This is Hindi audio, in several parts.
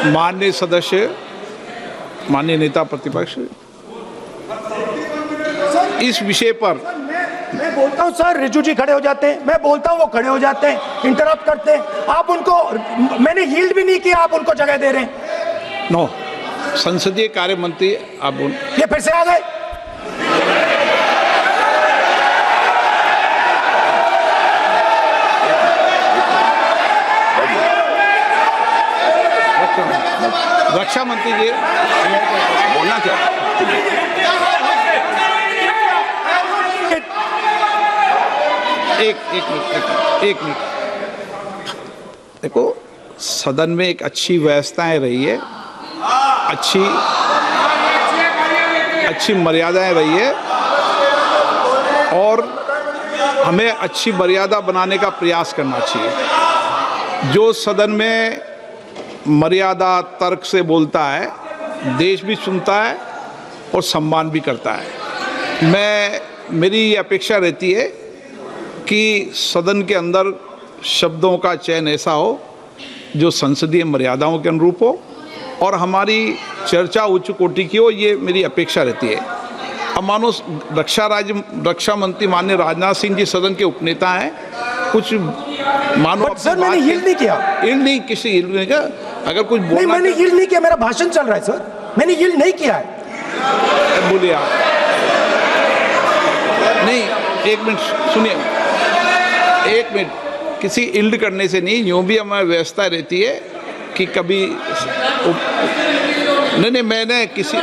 माननीय सदस्य, माननीय नेता प्रतिपक्ष, इस विषय पर मैं बोलता हूं सर, रिजू जी खड़े हो जाते हैं, मैं बोलता हूं वो खड़े हो जाते हैं, इंटरप्ट करते हैं। आप उनको, मैंने यील्ड भी नहीं किया, आप उनको जगह दे रहे हैं। नो, संसदीय कार्य मंत्री आप ये फिर से आ गए। रक्षा मंत्री जी बोलना क्या? एक मिनट। देखो, सदन में एक अच्छी व्यवस्थाएं रही है, अच्छी मर्यादाएं रही है, और हमें अच्छी मर्यादा बनाने का प्रयास करना चाहिए। जो सदन में मर्यादा तर्क से बोलता है, देश भी सुनता है और सम्मान भी करता है। मेरी ये अपेक्षा रहती है कि सदन के अंदर शब्दों का चयन ऐसा हो जो संसदीय मर्यादाओं के अनुरूप हो और हमारी चर्चा उच्च कोटि की हो, ये मेरी अपेक्षा रहती है। अब मानो रक्षा मंत्री माननीय राजनाथ सिंह जी सदन के उपनेता हैं, कुछ मानो सर मैंने यील्ड नहीं किया। यील्ड नहीं, किसी यील्ड नहीं किया। अगर कुछ बोलना, नहीं, मैंने यील्ड नहीं किया, मेरा भाषण चल रहा है सर, मैंने यील्ड नहीं किया है। बोलिए आप। नहीं, एक मिनट सुनिए, एक मिनट। किसी इल्ड करने से नहीं, यूँ भी हमारी व्यवस्था रहती है कि कभी नहीं, मैंने किसी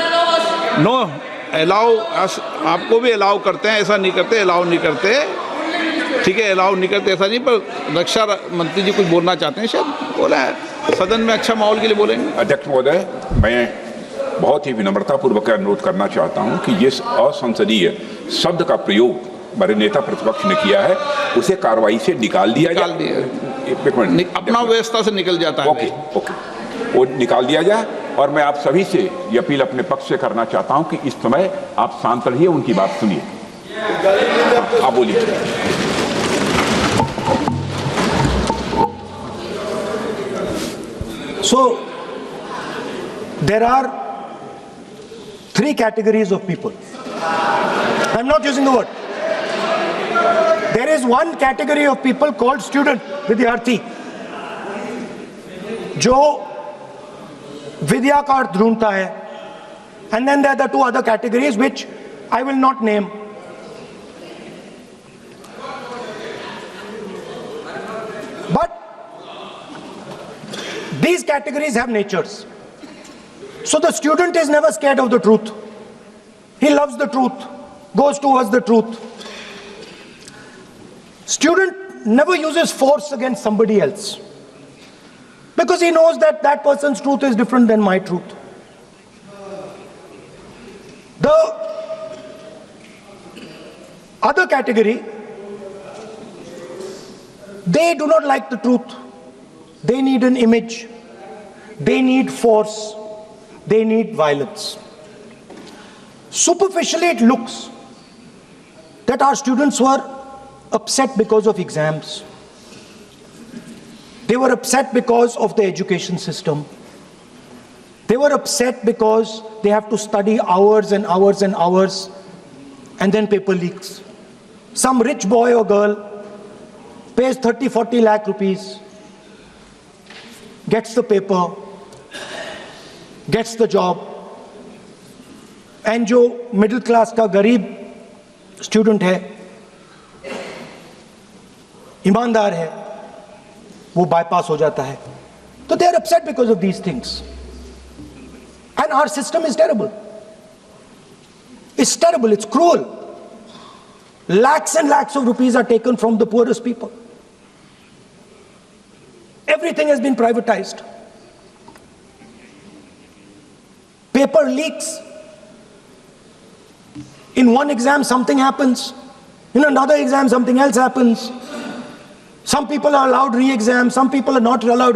नो अलाउ, आपको भी अलाउ करते हैं, ऐसा नहीं करते, अलाउ नहीं करते, ठीक है, अलाउ नहीं करते, ऐसा नहीं। पर रक्षा मंत्री जी कुछ बोलना चाहते हैं, शायद बोला है, सदन में अच्छा माहौल के लिए बोलेंगे। अध्यक्ष महोदय, मैं बहुत ही विनम्रतापूर्वक अनुरोध करना चाहता हूं कि जिस असंसदीय शब्द का प्रयोग हमारे नेता प्रतिपक्ष ने किया है, उसे कार्रवाई से निकाल दिया जाए। अपना व्यवस्था से निकल जाता है। ओके, वो निकाल दिया जाए। और मैं आप सभी से ये अपील अपने पक्ष से करना चाहता हूं कि इस समय आप शांत रहिए, उनकी बात सुनिए। आप बोलिए। So, there are 3 categories of people. I'm not using the word. There is one category of people called student, विद्यार्थी, जो विद्या का अर्थ ढूंढता है. And then there are the 2 other categories which I will not name. But these categories have natures. So the student is never scared of the truth. He loves the truth, goes towards the truth. Student never uses force against somebody else because he knows that that person's truth is different than my truth. The other category, they do not like the truth. They need an image. They need force. They need violence. Superficially, it looks that our students were upset because of exams. They were upset because of the education system. They were upset because they have to study hours and hours and hours, and then paper leaks. Some rich boy or girl pays 30-40 lakh rupees, gets the paper, gets the job, and जो मिडिल क्लास का गरीब स्टूडेंट है, ईमानदार है, वो बाईपास हो जाता है. तो they are upset because of these things. And our system is terrible. It's terrible, it's cruel. Lakhs and lakhs of rupees are taken from the poorest people. Everything has been privatized. Paper leaks. In one exam something happens. In another exam something else happens. Some people are allowed re-exam, some people are not allowed